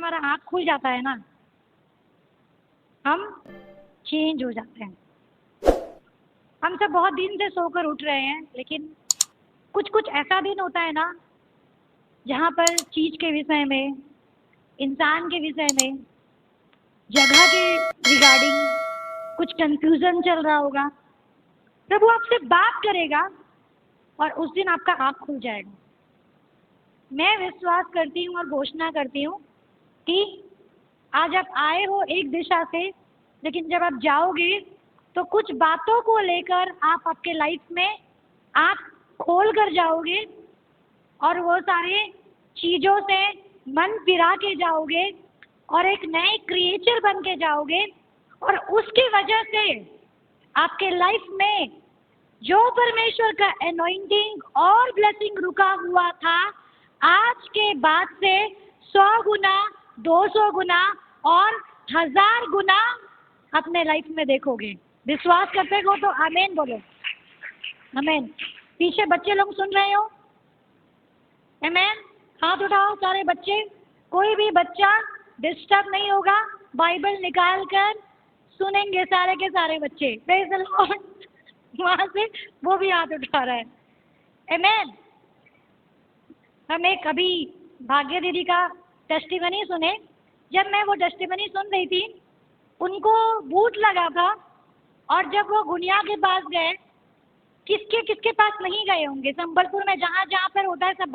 हमारा आँख खुल जाता है ना, हम चेंज हो जाते हैं। हम सब बहुत दिन से सोकर उठ रहे हैं, लेकिन कुछ कुछ ऐसा दिन होता है ना जहाँ पर चीज के विषय में, इंसान के विषय में, जगह के रिगार्डिंग कुछ कंफ्यूजन चल रहा होगा। प्रभु आपसे बात करेगा और उस दिन आपका आँख खुल जाएगा। मैं विश्वास करती हूँ और घोषणा करती हूँ कि आज आप आए हो एक दिशा से, लेकिन जब आप जाओगे तो कुछ बातों को लेकर आप आपके लाइफ में आँख खोल कर जाओगे और वो सारे चीज़ों से मन फिरा के जाओगे और एक नए क्रिएचर बन के जाओगे। और उसकी वजह से आपके लाइफ में जो परमेश्वर का एनॉइंटिंग और ब्लेसिंग रुका हुआ था, आज के बाद से 100 गुना, 200 गुना और 1000 गुना अपने लाइफ में देखोगे। विश्वास करते हो तो आमीन बोलो। आमीन। पीछे बच्चे लोग सुन रहे हो? आमीन। हाथ उठाओ सारे बच्चे। कोई भी बच्चा डिस्टर्ब नहीं होगा, बाइबल निकाल कर सुनेंगे सारे के सारे बच्चे। Praise the Lord. वहाँ से वो भी हाथ उठा रहा है। आमीन। हम एक अभी भाग्य दीदी का टेस्टिमनी सुने। जब मैं वो टेस्टिमनी सुन रही थी, उनको भूत लगा था और जब वो गुनिया के पास गए, किसके किसके पास नहीं गए होंगे, संबलपुर में जहाँ जहाँ पर होता है सब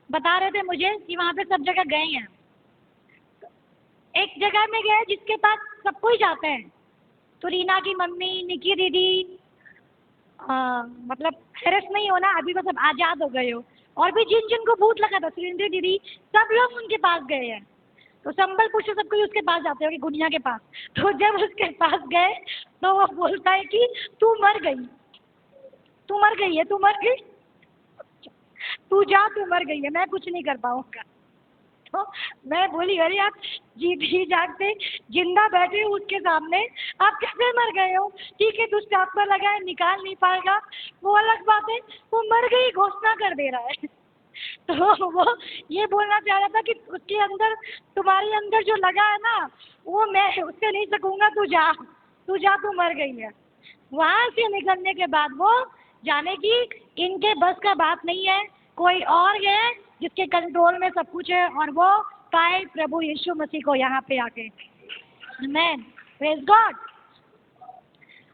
बता रहे थे मुझे कि वहाँ पे सब जगह गए हैं। एक जगह में गए जिसके पास सब कोई जाते हैं, तो रीना की मम्मी, निकी दीदी, मतलब हैरस नहीं होना, अभी तो सब आज़ाद हो गए हो। और भी जिन जिनको भूत लगा था, सुरेंद्र दीदी, सब लोग उनके पास गए हैं। तो संबलपुर से सब कोई उसके पास जाते हो कि गुनिया के पास। तो जब उसके पास गए तो वो बोलता है कि तू मर गई, तू मर गई है, तू मर गई, तू जा, तू मर गई है, मैं कुछ नहीं कर पाऊंगा। तो मैं बोली अरे आप जी जागते जिंदा बैठे हो उसके सामने, आप कैसे मर गए हो? ठीक है दुष्ट आत्मा लगा है, निकाल नहीं पाएगा, वो अलग बात है, वो मर गई घोषणा कर दे रहा है। तो वो ये बोलना चाह रहा था कि उसके अंदर, तुम्हारे अंदर जो लगा है ना, वो मैं उससे नहीं सकूंगा, तू जा, तू जा, तू मर गई है। वहां से निकलने के बाद वो जाने की इनके बस का बात नहीं है, कोई और है जिसके कंट्रोल में सब कुछ है, और वो पाए प्रभु यीशु मसीह को यहाँ पे आके। आमेन। Praise God.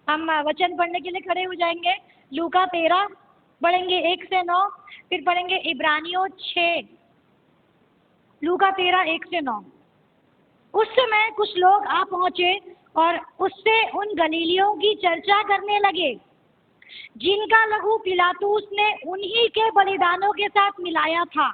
हम वचन पढ़ने के लिए खड़े हो जाएंगे। लूका 13 पढ़ेंगे 1 से 9, फिर पढ़ेंगे इब्रानियों 6। लूका 13 1 से 9। उस समय कुछ लोग आ पहुंचे और उससे उन गलीलियों की चर्चा करने लगे जिनका लहू पिलातूस ने उन्हीं के बलिदानों के साथ मिलाया था।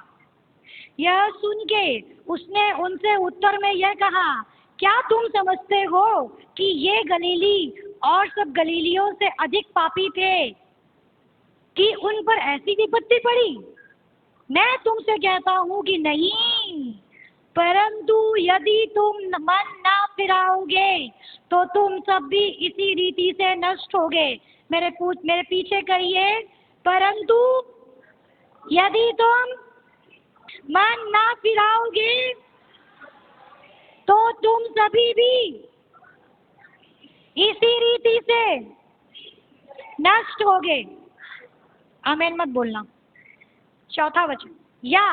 यह सुन के उसने उनसे उत्तर में यह कहा, क्या तुम समझते हो कि ये गलीली और सब गलीलियों से अधिक पापी थे कि उन पर ऐसी विपत्ति पड़ी? मैं तुमसे कहता हूँ कि नहीं, परंतु यदि तुम मन ना फिराओगे तो तुम सब भी इसी रीति से नष्ट होगे। मेरे पीछे कहिए, परंतु यदि तुम मन ना फिराओगे तो तुम सभी भी इसी रीति से नष्ट होगे। आमीन मत बोलना। 4था वचन। या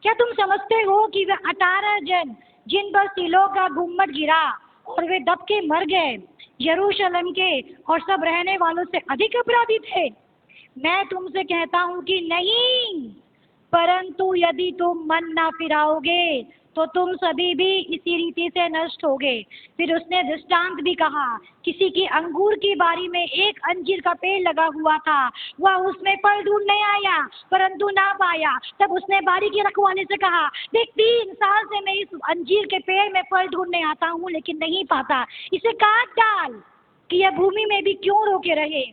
क्या तुम समझते हो कि वे 18 जन जिन पर सिलो का गुम्मट गिरा और वे दब के मर गए, यरूशलेम के और सब रहने वालों से अधिक अपराधी थे? मैं तुमसे कहता हूँ कि नहीं, परंतु यदि तुम मन ना फिराओगे तो तुम सभी भी इसी रीति से नष्ट होगे। फिर उसने दृष्टांत भी कहा, किसी की अंगूर की बारी में एक अंजीर का पेड़ लगा हुआ था, वह उसमें फल ढूंढने आया परंतु ना पाया। तब उसने बारी के रखवाले से कहा, देख 3 साल से मैं इस अंजीर के पेड़ में फल ढूंढने आता हूँ लेकिन नहीं पाता, इसे काट डाल कि यह भूमि में भी क्यों रोके रहे।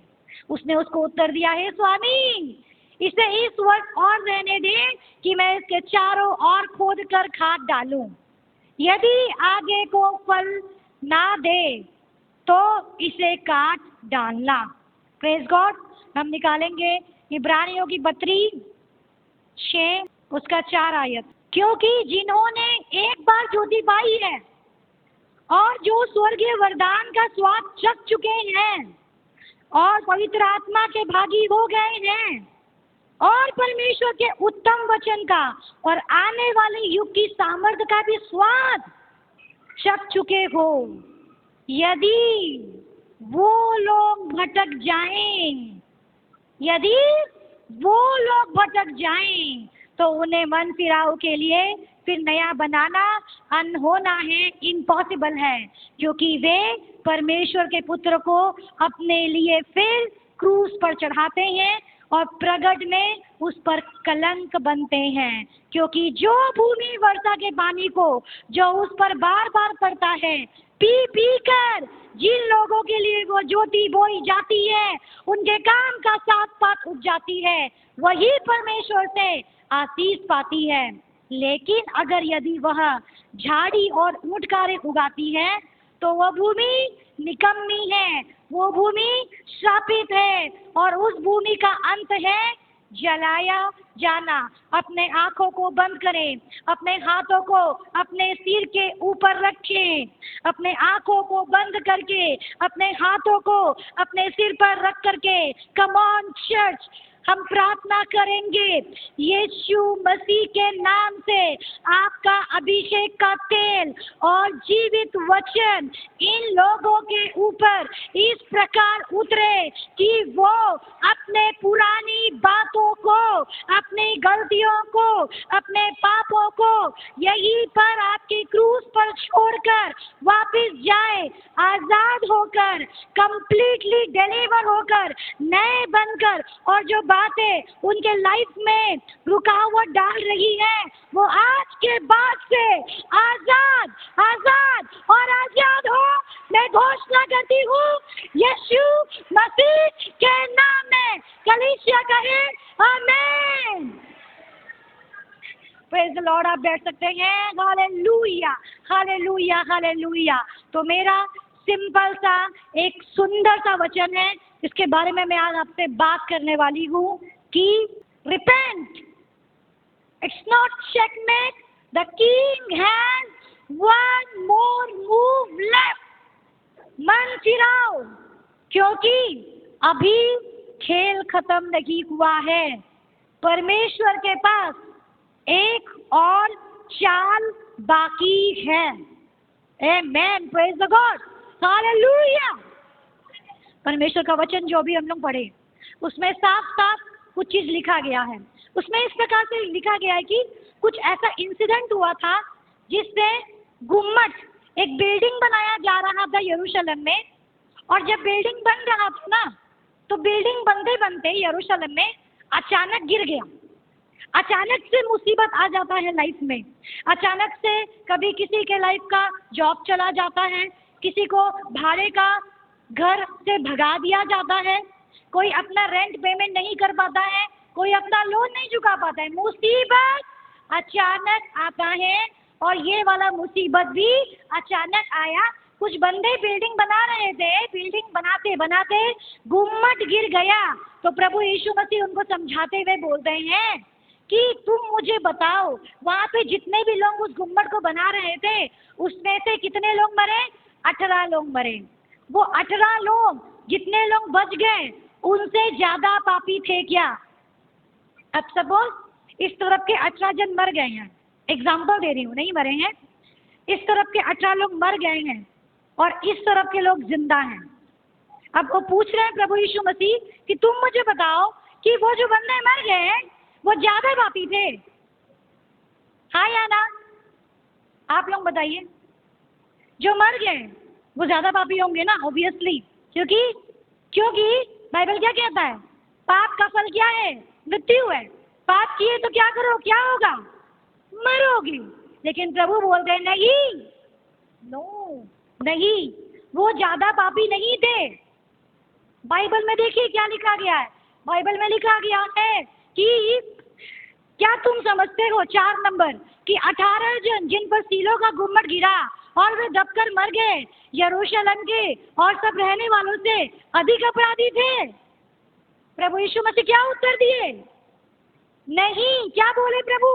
उसने उसको उत्तर दिया, हे स्वामी, इसे इस वर्ष और रहने दे कि मैं इसके चारों ओर खोद कर खाद डालूं, यदि आगे को फल ना दे तो इसे काट डालना। Praise God. हम निकालेंगे इब्रानियों की 32 6 उसका 4 आयत। क्योंकि जिन्होंने एक बार ज्योति पाई है और जो स्वर्गीय वरदान का स्वाद चख चुके हैं और पवित्र आत्मा के भागी हो गए हैं और परमेश्वर के उत्तम वचन का और आने वाले युग की सामर्थ्य का भी स्वाद चख चुके हो, यदि वो लोग भटक जाएं, यदि वो लोग भटक जाएं, तो उन्हें मन फिराव के लिए फिर नया बनाना अनहोना है, इम्पॉसिबल है, क्योंकि वे परमेश्वर के पुत्र को अपने लिए फिर क्रूस पर चढ़ाते हैं और प्रगट में उस पर कलंक बनते हैं। क्योंकि जो भूमि वर्षा के पानी को जो उस पर बार बार पड़ता है, पी पी कर जिन लोगों के लिए वो ज्योति बोई जाती है, उनके काम का साथ पात उग जाती है, वही परमेश्वर से आशीष पाती है। लेकिन अगर यदि वह झाड़ी और ऊंटकारे उगाती है, तो वह भूमि निकम्मी है, वो भूमि श्रापित है और उस भूमि का अंत है जलाया जाना। अपने आंखों को बंद करें, अपने हाथों को अपने सिर के ऊपर रखें, अपने आंखों को बंद करके अपने हाथों को अपने सिर पर रख करके, कम ऑन चर्च, हम प्रार्थना करेंगे। यीशु मसीह के नाम से आपका अभिषेक का तेल और जीवित वचन इन लोगों के ऊपर इस प्रकार उतरे कि वो अपने पुरानी बातों को, अपनी गलतियों को, अपने पापों को यहीं पर आपकी क्रूस पर छोड़कर वापस जाए, आजाद होकर, कंप्लीटली डिलीवर होकर, नए बनकर, और जो बातें उनके लाइफ में रुकावट डाल रही है, वो आज के बाद से आजाद, आजाद और आजाद हो। मैं घोषणा करती हूँ यीशु मसीह के नाम में। कलीसिया कहे आमीन। Praise the Lord. आप बैठ सकते हैं। Hallelujah, hallelujah, hallelujah. तो मेरा सिंपल सा एक सुंदर सा वचन है, इसके बारे में मैं आज आपसे बात करने वाली हूँ कि repent, it's not checkmate, the king has one more move left. मन फिराओ, क्योंकि अभी खेल खत्म नहीं हुआ है। परमेश्वर के पास एक और चाल बाकी है। आमेन, प्रेज द गॉड, हालेलुया। परमेश्वर का वचन जो भी हम लोग पढ़े, उसमें साफ साफ कुछ चीज लिखा गया है। उसमें इस प्रकार से लिखा गया है कि कुछ ऐसा इंसिडेंट हुआ था जिससे गुम्मट, एक बिल्डिंग बनाया जा रहा था यरूशलेम में, और जब बिल्डिंग बन रहा था ना, तो बिल्डिंग बनते बनते यरूशलेम में अचानक गिर गया। अचानक से मुसीबत आ जाता है लाइफ में। अचानक से कभी किसी के लाइफ का जॉब चला जाता है, किसी को भाड़े का घर से भगा दिया जाता है, कोई अपना रेंट पेमेंट नहीं कर पाता है, कोई अपना लोन नहीं चुका पाता है। मुसीबत अचानक आता है, और ये वाला मुसीबत भी अचानक आया। कुछ बंदे बिल्डिंग बना रहे थे, बिल्डिंग बनाते बनाते गुम्मट गिर गया। तो प्रभु यीशु मसीह उनको समझाते हुए बोलते हैं कि तुम मुझे बताओ, वहाँ पे जितने भी लोग उस गुम्मट को बना रहे थे, उसमें से कितने लोग मरे? 18 लोग मरे। वो 18 लोग, जितने लोग बच गए, उनसे ज्यादा पापी थे क्या? अब सपोज इस तरफ के 18 जन मर गए हैं, एग्जाम्पल दे रही हूँ, नहीं मरे हैं, इस तरफ के 18 लोग मर गए हैं और इस तरफ के लोग जिंदा हैं। अब वो पूछ रहे हैं प्रभु यीशु मसीह कि तुम मुझे बताओ कि वो जो बंदे मर गए हैं, वो ज्यादा पापी थे, हाँ या ना? आप लोग बताइए। जो मर गए वो ज्यादा पापी होंगे ना, ऑब्वियसली, क्योंकि बाइबल क्या कहता है? पाप का फल क्या है? मृत्यु है। पाप किए तो क्या करो, क्या होगा? मरोगे। लेकिन प्रभु बोलते हैं नहीं, नो, नहीं, वो ज्यादा पापी नहीं थे। बाइबल में देखिए क्या लिखा गया है। बाइबल में लिखा गया है कि क्या तुम समझते हो, 4 नंबर, कि 18 जन जिन पर सीलों का गुम्मट गिरा और वे दबकर मर गए, यरूशलेम के और सब रहने वालों से अधिक अपराधी थे? प्रभु यीशु मसीह क्या उत्तर दिए? नहीं। क्या बोले प्रभु?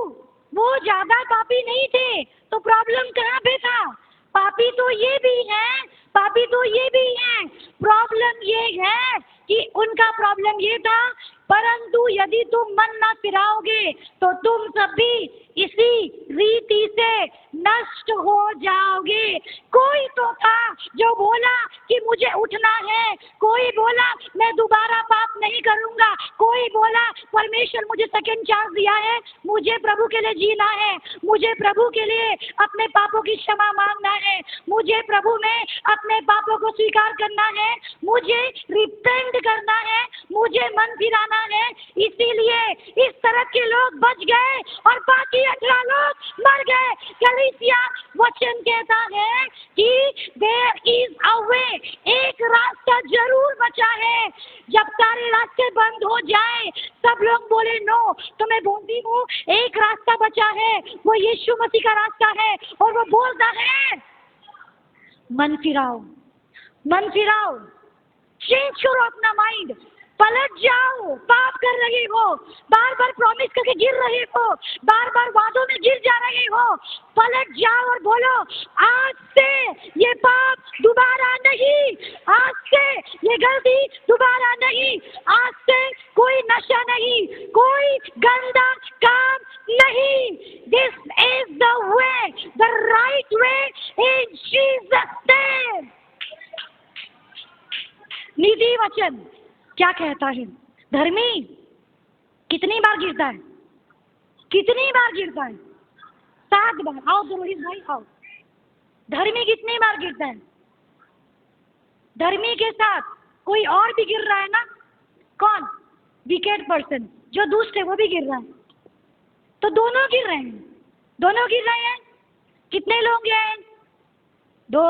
वो ज्यादा पापी नहीं थे, तो प्रॉब्लम कहाँ पे था? पापी तो ये भी है, पापी तो ये भी है। प्रॉब्लम ये है कि उनका प्रॉब्लम ये था, परंतु यदि तुम मन न फिराओगे तो तुम सब भी इसी रीति से नष्ट हो जाओगे। कोई तो था जो बोला कि मुझे उठना है, कोई बोला मैं दोबारा पाप नहीं करूंगा, कोई बोला परमेश्वर मुझे सेकंड चांस दिया है, मुझे प्रभु के लिए जीना है, मुझे प्रभु के लिए अपने पापों की क्षमा मांगना है, मुझे प्रभु में अपने पापों को स्वीकार करना है, मुझे रिपेंट करना है, मुझे मन फिराना है। इसीलिए इस तरह के लोग बच गए और बाकी 18 लोग मर गए। कलीसिया वचन कहता है कि देयर इज अ वे, एक रास्ता जरूर बचा है। जब सारे रास्ते बंद हो जाए, सब लोग बोले नो, तो मैं बोलती हूँ एक रास्ता बचा है, वो यीशु मसीह का रास्ता है, और वो बोलता है मन फिराओ, मन फिराओ, चेंज करो अपना माइंड, पलट जाओ। पाप कर रहे हो, बार बार प्रॉमिस करके गिर रहे हो, बार बार वादों में गिर जा रहे हो, पलट जाओ और बोलो आज से ये पाप दोबारा नहीं, आज से ये गलती दोबारा नहीं, आज से कोई नशा नहीं, कोई गंदा काम नहीं। This is the way, the right way in Jesus name. नीति वचन क्या कहता है? धर्मी कितनी बार गिरता है? कितनी बार गिरता है? 7 बार। आओ तो रोहित भाई आओ। धर्मी कितनी बार गिरता है? धर्मी के साथ कोई और भी गिर रहा है ना? कौन? विकेट पर्सन, जो दुष्ट है वो भी गिर रहा है। तो दोनों गिर रहे हैं, दोनों गिर रहे हैं। कितने लोग हैं? 2।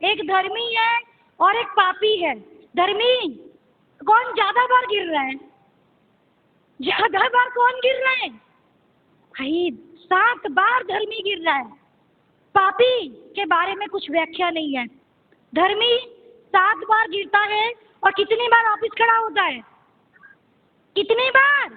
एक धर्मी है और एक पापी है। धर्मी कौन ज्यादा बार गिर रहा है? ज्यादा बार कौन गिर रहा है भाई? 7 बार धर्मी गिर रहा है। पापी के बारे में कुछ व्याख्या नहीं है। धर्मी 7 बार गिरता है और कितनी बार वापिस खड़ा होता है? कितनी बार?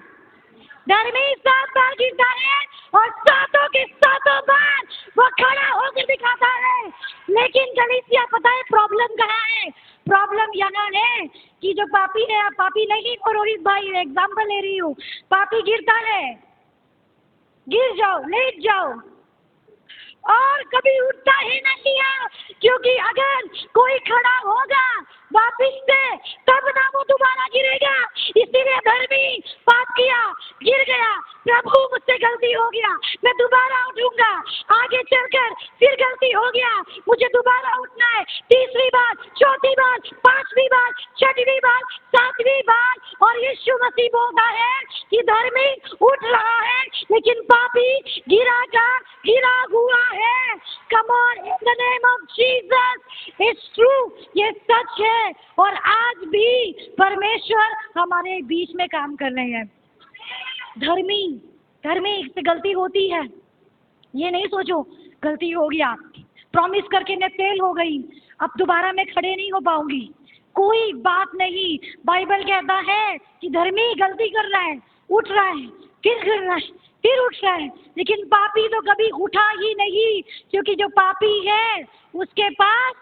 धर्मी 7 बार गिरता है और 7 के 7 बार वो खड़ा होकर दिखाता है। लेकिन कलीसिया पता है प्रॉब्लम कहाँ है? प्रॉब्लम यहाँ है कि जो पापी है, आप पापी नहीं हो रोहित भाई, एग्जाम्पल ले रही हूँ, पापी गिरता है, गिर जाओ, लेट जाओ और कभी उठता ही नहीं है, क्योंकि अगर कोई खड़ा होगा वापिस से तब ना वो दोबारा गिरेगा। इसीलिए धर्मी पाप किया, गिर गया, प्रभु मुझसे गलती हो गया, मैं दोबारा उठूंगा, आगे चलकर फिर गलती हो गया, मुझे दोबारा उठना है, 3री बार, 4थी बार, 5वीं बार, 6वीं बार, 7वीं बार। और यीशु मसीह बोलता है कि धर्मी उठ रहा है लेकिन पापी गिरा हुआ है। Come on, in the name of Jesus, it's true, ये सच है। और आज भी परमेश्वर हमारे बीच में काम कर रहे हैं। धर्मी से गलती होती है, ये नहीं सोचो गलती हो गया, प्रॉमिस करके मैं फेल हो गई, अब दोबारा मैं खड़े नहीं हो पाऊंगी, कोई बात नहीं। बाइबल कहता है कि धर्मी गलती कर रहा है, उठ रहा है, फिर गिर रहा है, फिर उठ रहा है, लेकिन पापी तो कभी उठा ही नहीं, क्योंकि जो पापी है उसके पास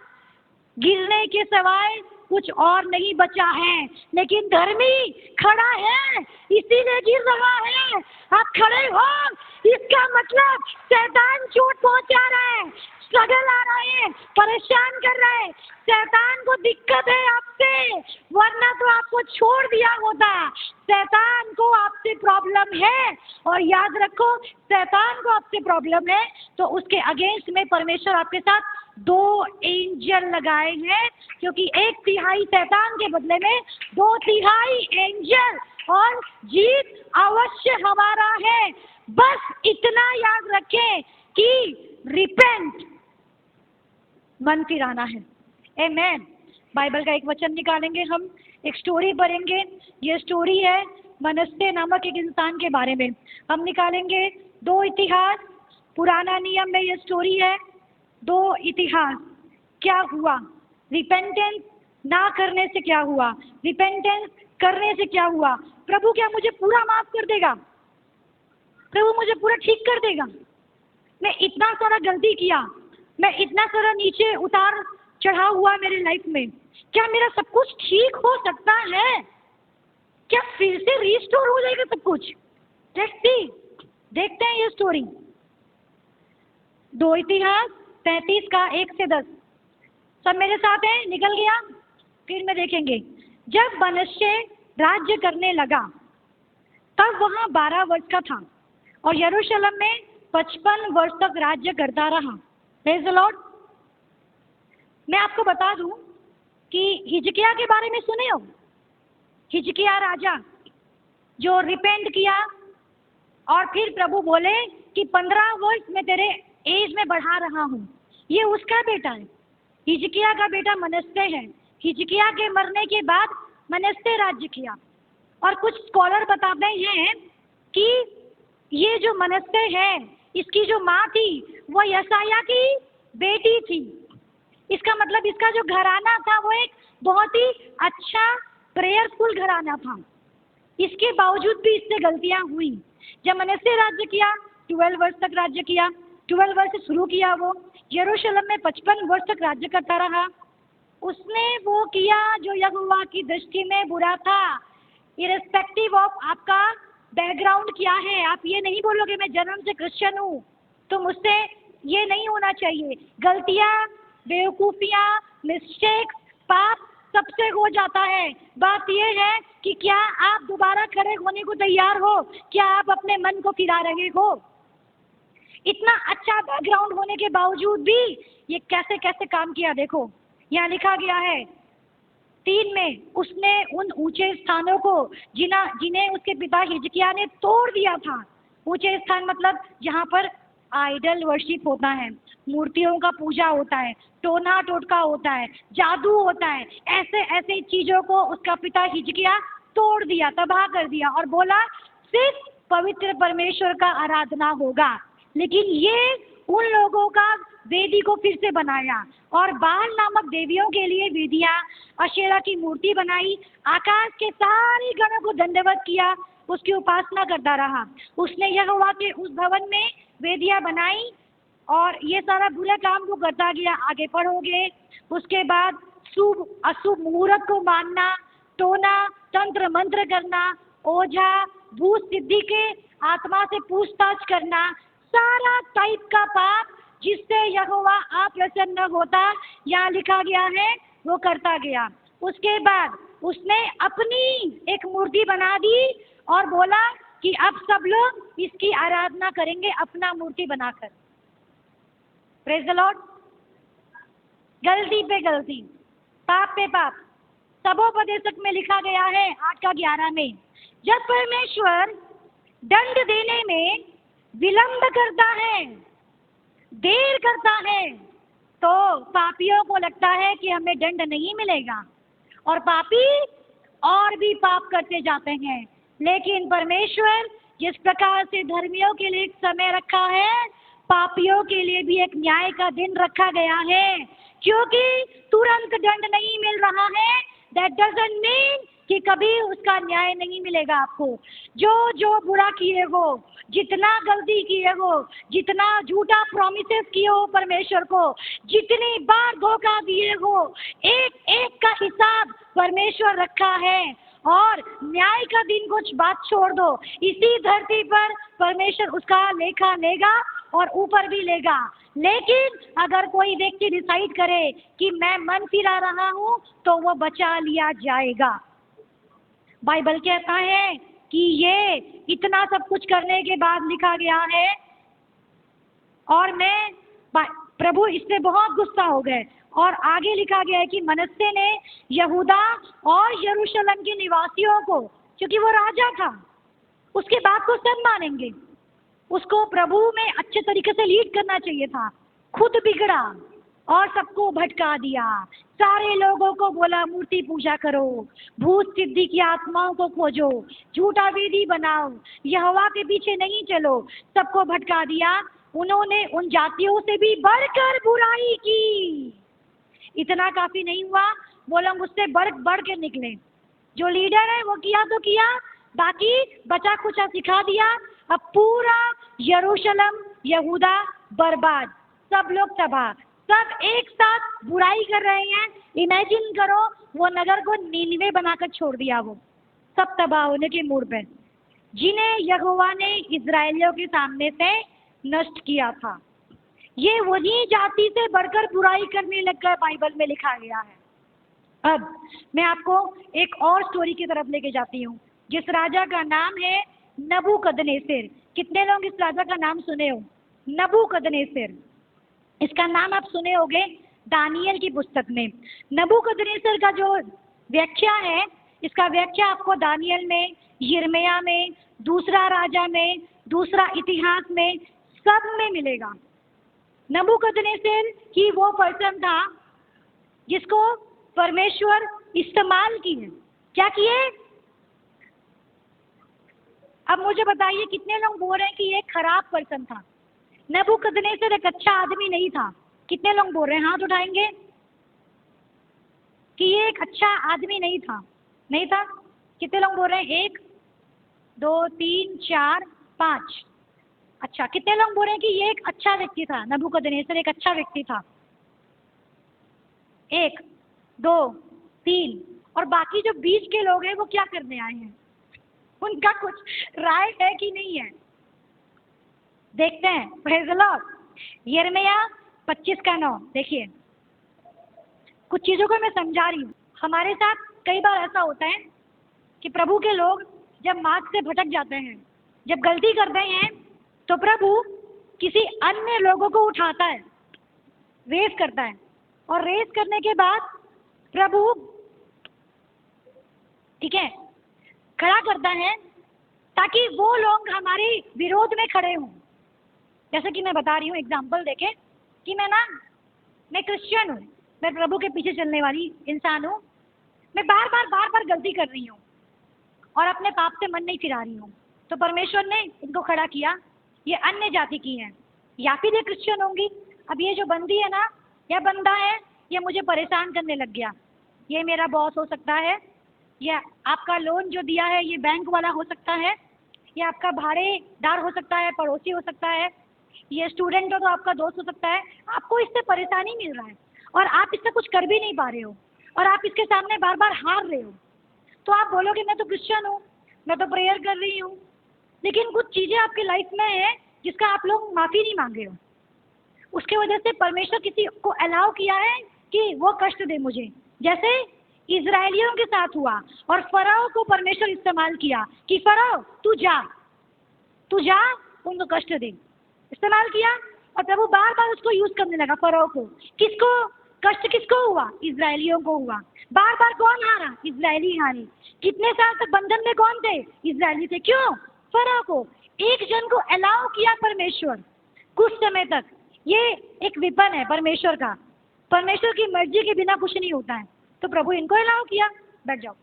गिरने के सिवाय कुछ और नहीं बचा है। लेकिन धर्मी खड़ा है, इसीलिए गिर रहा है। आप खड़े हो, इसका मतलब शैतान चोट पहुंचा रहा है, स्ट्रगल आ रहा है, परेशान कर रहा है, शैतान को दिक्कत है आपसे, वरना तो आपको छोड़ दिया होता। शैतान को आपसे प्रॉब्लम है, और याद रखो शैतान को आपसे प्रॉब्लम है तो उसके अगेंस्ट में परमेश्वर आपके साथ 2 एंजल लगाए हैं, क्योंकि 1/3 शैतान के बदले में 2/3 एंजल, और जीत अवश्य हमारा है। बस इतना याद रखें कि रिपेंट, मन फिराना है। आमेन। बाइबल का एक वचन निकालेंगे हम, एक स्टोरी पढ़ेंगे। ये स्टोरी है मनश्शे नामक एक इंसान के बारे में। हम निकालेंगे 2 इतिहास, पुराना नियम में ये स्टोरी है। 2 इतिहास, क्या हुआ, रिपेंटेंस ना करने से क्या हुआ, रिपेंटेंस करने से क्या हुआ, प्रभु क्या मुझे पूरा माफ कर देगा? प्रभु मुझे पूरा ठीक कर देगा। मैं इतना सारा गलती किया, मैं इतना सारा नीचे उतार चढ़ा हुआ मेरे लाइफ में, क्या मेरा सब कुछ ठीक हो सकता है? क्या फिर से रिस्टोर हो जाएगा सब कुछ? देखते हैं ये स्टोरी। 2 इतिहास 33 का 1 से 10। सब मेरे साथ है? निकल गया? फिर में देखेंगे। जब मनश्शे राज्य करने लगा तब वहां 12 वर्ष का था और यरूशलेम में 55 वर्ष तक राज्य करता रहा। Praise the Lord. मैं आपको बता दूं कि हिजकिय्याह के बारे में सुने हो? हिजकिय्याह राजा जो रिपेंट किया और फिर प्रभु बोले कि 15 वर्ष में तेरे एज में बढ़ा रहा हूं। ये उसका बेटा है। हिजकिय्याह का बेटा मनश्शे है। हिजकिय्याह के मरने के बाद मनश्शे राज्य किया। और कुछ स्कॉलर बताते हैं कि ये जो मनश्शे है, इसकी जो माँ थी वो यशायाह की बेटी थी। इसका मतलब इसका जो घराना था वो एक बहुत ही अच्छा प्रेयरफुल घराना था। इसके बावजूद भी इससे गलतियां हुई। जब मनश्शे राज्य किया 12 वर्ष तक राज्य किया। 12 वर्ष से शुरू किया वो यरूशलेम में 55 वर्ष तक राज्य करता रहा। उसने वो किया जो यहोवा की दृष्टि में बुरा था। इरेस्पेक्टिव ऑफ आपका बैकग्राउंड क्या है, आप ये नहीं बोलोगे मैं जन्म से क्रिश्चियन हूँ तो मुझसे ये नहीं होना चाहिए। गलतियाँ, बेवकूफियाँ, मिस्टेक्स, पाप सबसे हो जाता है। बात यह है कि क्या आप दोबारा खड़े होने को तैयार हो? क्या आप अपने मन को फिरा रहे हो? इतना अच्छा बैकग्राउंड होने के बावजूद भी ये कैसे कैसे काम किया। देखो यहाँ लिखा गया है 3 में, उसने उन ऊंचे स्थानों को जिन्हें उसके पिता हिजकिय्याह ने तोड़ दिया था। ऊंचे स्थान मतलब जहाँ पर आइडल वर्शिप होता है, मूर्तियों का पूजा होता है, टोना टोटका होता है, जादू होता है, ऐसे ऐसे चीजों को उसका पिता हिजकिय्याह तोड़ दिया, तबाह कर दिया और बोला सिर्फ पवित्र परमेश्वर का आराधना होगा। लेकिन ये उन लोगों का वेदी को फिर से बनाया और बाल नामक देवियों के लिए वेदियां, अशेरा की मूर्ति बनाई, आकाश के सारे गणों को दंडवत किया, उसकी उपासना करता रहा। उसने यहोवा के उस भवन में वेदियां बनाई और ये सारा बुरा काम को करता गया। आगे पढ़ोगे। उसके बाद शुभ अशुभ मुहूर्त को मानना, टोना, तंत्र मंत्र करना, ओझा, भूत सिद्धि के आत्मा से पूछताछ करना, सारा टाइप का पाप जिससे यहोवा अप्रसन्न होता, यहाँ लिखा गया है, वो करता गया। उसके बाद उसने अपनी एक मूर्ति बना दी और बोला कि अब सब लोग इसकी आराधना करेंगे अपना मूर्ति बनाकर। Praise the Lord. गलती पे गलती, पाप पे पाप। सबोपदेशक में लिखा गया है 8 का 11 में, जब परमेश्वर दंड देने में विलंब करता है, देर करता है, तो पापियों को लगता है कि हमें दंड नहीं मिलेगा और पापी और भी पाप करते जाते हैं। लेकिन परमेश्वर जिस प्रकार से धर्मियों के लिए एक समय रखा है, पापियों के लिए भी एक न्याय का दिन रखा गया है। क्योंकि तुरंत दंड नहीं मिल रहा है, दैट डजंट मीन कि कभी उसका न्याय नहीं मिलेगा आपको। जो जो बुरा किए हो, जितना गलती किए हो, जितना झूठा प्रॉमिसेस किए हो परमेश्वर को, जितनी बार धोखा दिए हो, एक एक का हिसाब परमेश्वर रखा है। और न्याय का दिन कुछ बात छोड़ दो, इसी धरती पर परमेश्वर उसका लेखा लेगा और ऊपर भी लेगा। लेकिन अगर कोई व्यक्ति डिसाइड करे कि मैं मन फिरा रहा हूँ तो वो बचा लिया जाएगा। बाइबल कहता है कि ये इतना सब कुछ करने के बाद लिखा गया है और प्रभु इससे बहुत गुस्सा हो गए। और आगे लिखा गया है कि मनश्शे ने यहूदा और यरूशलेम के निवासियों को, क्योंकि वो राजा था, उसके बात को सब मानेंगे, उसको प्रभु में अच्छे तरीके से लीड करना चाहिए था, खुद बिगड़ा और सबको भटका दिया। सारे लोगों को बोला मूर्ति पूजा करो, भूत सिद्धि की आत्माओं को खोजो, झूठा वेदी बनाओ, यहोवा के पीछे नहीं चलो, सबको भटका दिया। उन्होंने उन जातियों से भी बढ़कर बुराई की। इतना काफी नहीं हुआ, बोला मुझसे बढ़ के निकले। जो लीडर है वो किया तो किया, बाकी बचा कुचा सिखा दिया। अब पूरा यरूशलेम यहूदा बर्बाद, सब लोग तबाह, सब एक साथ बुराई कर रहे हैं। इमेजिन करो, वो नगर को नीनवे बनाकर छोड़ दिया, वो सब तबाह होने के मूड पे, जिन्हें यहोवा ने इजराइलियों के सामने से नष्ट किया था। ये वही जाति से बढ़कर बुराई करने लग गए, बाइबल में लिखा गया है। अब मैं आपको एक और स्टोरी की तरफ लेके जाती हूँ, जिस राजा का नाम है नबूकदनेस्सर। कितने लोग इस राजा का नाम सुने हो? नबूकदनेस्सर। इसका नाम आप सुने होंगे दानियल की पुस्तक में। नबूकदनेस्सर का जो व्याख्या है, इसका व्याख्या आपको दानियल में, यिर्मयाह में, दूसरा राजा में, दूसरा इतिहास में, सब में मिलेगा। नबूकदनेस्सर ही वो पर्सन था जिसको परमेश्वर इस्तेमाल किए। क्या किए? अब मुझे बताइए, कितने लोग बोल रहे हैं कि ये खराब पर्सन था? नबूकदनेस्सर एक अच्छा आदमी नहीं था। कितने लोग बोल रहे हैं? हाथ उठाएंगे कि ये एक अच्छा आदमी नहीं था। नहीं था? कितने लोग बोल रहे हैं? 1 2 3 4 5। अच्छा, कितने लोग बोल रहे हैं कि ये एक अच्छा व्यक्ति था? नबूकदनेस्सर एक अच्छा व्यक्ति था। 1 2 3। और बाकी जो बीच के लोग हैं वो क्या करने आए हैं? उनका कुछ राय है कि नहीं है? देखते हैं। Praise the Lord. यिर्मयाह 25:9 देखिए। कुछ चीजों को मैं समझा रही हूँ। हमारे साथ कई बार ऐसा होता है कि प्रभु के लोग जब मार्ग से भटक जाते हैं, जब गलती करते हैं, तो प्रभु किसी अन्य लोगों को उठाता है, रेस करता है, और रेस करने के बाद प्रभु, ठीक है, खड़ा करता है ताकि वो लोग हमारे विरोध में खड़े हों। जैसे कि मैं बता रही हूँ, एग्जाम्पल देखें कि मैं क्रिश्चियन हूँ, मैं प्रभु के पीछे चलने वाली इंसान हूँ। मैं बार बार गलती कर रही हूँ और अपने पाप से मन नहीं फिरा रही हूँ। तो परमेश्वर ने इनको खड़ा किया, ये अन्य जाति की हैं, या फिर ये क्रिश्चियन होंगी। अब ये जो बंदी है ना, यह बंदा है, ये मुझे परेशान करने लग गया। ये मेरा बॉस हो सकता है, या आपका लोन जो दिया है ये बैंक वाला हो सकता है, या आपका भाड़ेदार हो सकता है, पड़ोसी हो सकता है, ये स्टूडेंट हो तो आपका दोस्त हो सकता है। आपको इससे परेशानी मिल रहा है और आप इससे कुछ कर भी नहीं पा रहे हो, और आप इसके सामने बार बार हार रहे हो। तो आप बोलोगे मैं तो क्रिश्चियन हूँ, मैं तो प्रेयर कर रही हूँ, लेकिन कुछ चीज़ें आपकी लाइफ में है जिसका आप लोग माफ़ी नहीं मांगे हो। उसके वजह से परमेश्वर किसी को अलाउ किया है कि वो कष्ट दे मुझे, जैसे इजरायलियों के साथ हुआ। और फराओ को परमेश्वर इस्तेमाल किया कि फराओ तू जा उनको कष्ट दे, इस्तेमाल किया। और प्रभु बार बार उसको यूज करने लगा, फराओ को। किसको कष्ट, किसको हुआ? इजरायलियों को हुआ। बार बार कौन हारा? इजरायली हारे। कितने साल तक बंधन में कौन थे? इजरायली थे। क्यों? फराओ को। एक जन को अलाउ किया परमेश्वर कुछ समय तक। ये एक विपन है परमेश्वर का। परमेश्वर की मर्जी के बिना कुछ नहीं होता है, तो प्रभु इनको अलाउ किया। बैठ जाओ।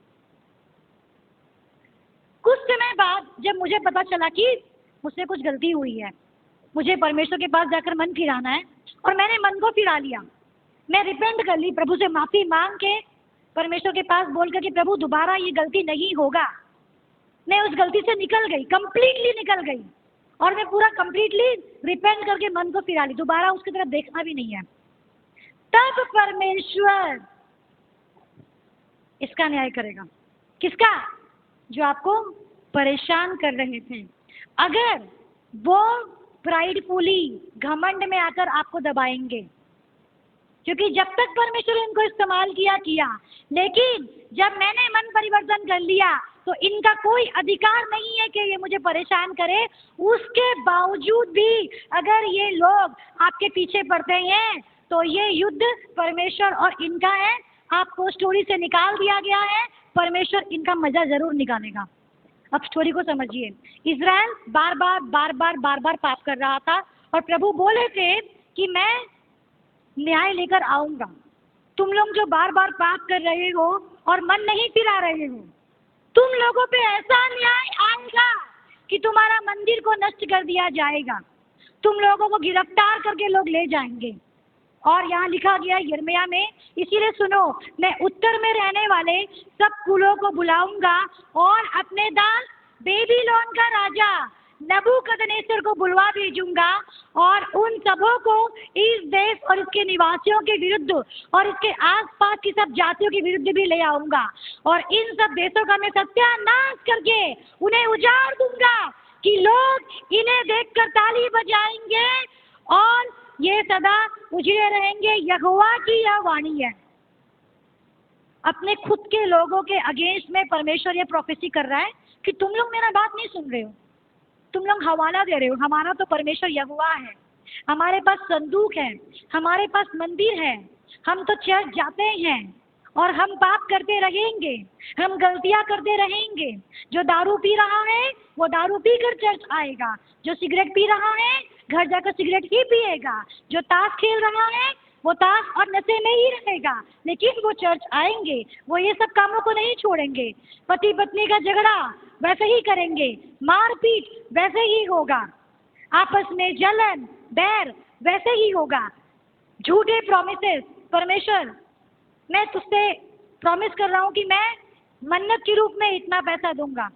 कुछ समय बाद जब मुझे पता चला कि मुझसे कुछ गलती हुई है, मुझे परमेश्वर के पास जाकर मन फिराना है, और मैंने मन को फिरा लिया। मैं रिपेंट कर ली, प्रभु से माफी मांग के परमेश्वर के पास बोलकर कि प्रभु दोबारा ये गलती नहीं होगा। मैं उस गलती से निकल गई, कंप्लीटली निकल गई, और मैं पूरा कंप्लीटली रिपेंट करके मन को फिरा ली, दोबारा उसकी तरफ देखना भी नहीं है। तब परमेश्वर इसका न्याय करेगा। किसका? जो आपको परेशान कर रहे थे। अगर वो प्राइडफुली, घमंड में आकर आपको दबाएंगे, क्योंकि जब तक परमेश्वर इनको इस्तेमाल किया, लेकिन जब मैंने मन परिवर्तन कर लिया तो इनका कोई अधिकार नहीं है कि ये मुझे परेशान करे। उसके बावजूद भी अगर ये लोग आपके पीछे पड़ते हैं तो ये युद्ध परमेश्वर और इनका है। आपको स्टोरी से निकाल दिया गया है, परमेश्वर इनका मजा जरूर निकालेगा। अब स्टोरी को समझिए। इज़राइल बार बार पाप कर रहा था, और प्रभु बोले थे कि मैं न्याय लेकर आऊंगा। तुम लोग जो बार बार पाप कर रहे हो और मन नहीं फिरा रहे हो, तुम लोगों पे ऐसा न्याय आएगा कि तुम्हारा मंदिर को नष्ट कर दिया जाएगा, तुम लोगों को गिरफ्तार करके लोग ले जाएंगे। और यहाँ लिखा गया यिर्मयाह में, इसीलिए सुनो, मैं उत्तर में रहने वाले सब कुलों को बुलाऊंगा और अपने दान बेबीलोन का राजा नबूकदनेस्सर को बुलवा भेजूंगा और उन सबों को इस देश और इसके निवासियों के विरुद्ध और इसके आसपास की सब जातियों के विरुद्ध भी ले आऊंगा और इन सब देशों का मैं सत्यानाश करके उन्हें उजाड़ दूंगा कि लोग इन्हें देखकर ताली बजाएंगे और ये सदा उजड़े रहेंगे। यहोवा की यह वाणी है। अपने खुद के लोगों के अगेंस्ट में परमेश्वर ये प्रोफेसी कर रहा है कि तुम लोग मेरा बात नहीं सुन रहे हो, तुम लोग हवाला दे रहे हो। हमारा तो परमेश्वर यहोवा है, हमारे पास संदूक है, हमारे पास मंदिर है, हम तो चर्च जाते हैं और हम पाप करते रहेंगे, हम गलतियां करते रहेंगे। जो दारू पी रहा है वो दारू पीकर चर्च आएगा, जो सिगरेट पी रहा है घर जाकर सिगरेट ही पिएगा, जो ताश खेल रहा है वो ताश और नशे में ही रहेगा, लेकिन वो चर्च आएंगे, वो ये सब कामों को नहीं छोड़ेंगे। पति पत्नी का झगड़ा वैसे ही करेंगे, मारपीट वैसे ही होगा, आपस में जलन बैर वैसे ही होगा। झूठे प्रॉमिसेस, परमेश्वर मैं तुझसे प्रॉमिस कर रहा हूँ कि मैं मन्नत के रूप में इतना पैसा दूंगा,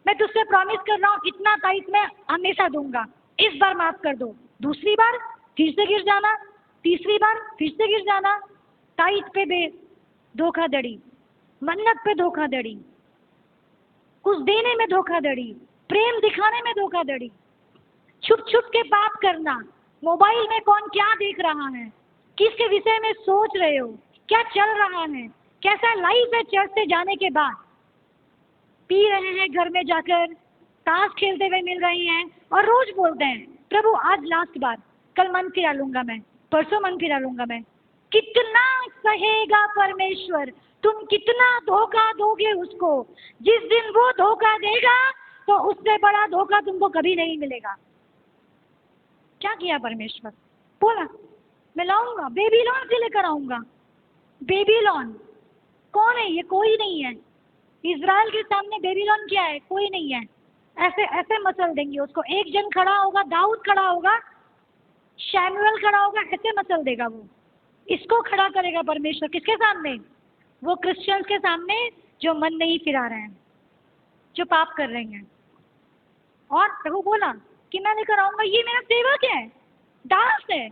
मैं तुझसे प्रॉमिस कर रहा हूँ इतना ताइज मैं हमेशा दूंगा, इस बार माफ कर दो। दूसरी बार फिर से गिर जाना, तीसरी बार फिर से गिर जाना। ताइज पे धोखाधड़ी, मन्नत पे धोखाधड़ी, कुछ देने में धोखाधड़ी, प्रेम दिखाने में धोखाधड़ी, छुप छुप के पाप करना, मोबाइल में कौन क्या देख रहा है, किसके विषय में सोच रहे हो, क्या चल रहा है, कैसा लाइफ है चर्च से जाने के बाद। पी रहे हैं घर में जाकर, ताश खेलते हुए मिल रही हैं और रोज बोलते हैं प्रभु आज लास्ट बार, कल मन फिरा लूंगा मैं, परसों मन फिरा लूंगा मैं। कितना सहेगा परमेश्वर, तुम कितना धोखा दोगे उसको। जिस दिन वो धोखा देगा तो उससे बड़ा धोखा तुमको कभी नहीं मिलेगा। क्या किया परमेश्वर? बोला मैं लाऊंगा, बेबीलोन से लेकर आऊंगा। बेबीलोन कौन है? ये कोई नहीं है। इजराइल के सामने बेबीलोन क्या है? कोई नहीं है। ऐसे ऐसे मसल देंगे उसको। एक जन खड़ा होगा, दाऊद खड़ा होगा, शैमुएल खड़ा होगा, ऐसे मसल देगा वो। इसको खड़ा करेगा परमेश्वर किसके सामने? वो क्रिश्चियंस के सामने जो मन नहीं फिरा रहे हैं, जो पाप कर रहे हैं। और प्रभु बोला कि मैं लेकर आऊंगा, ये मेरा सेवक है, दास है,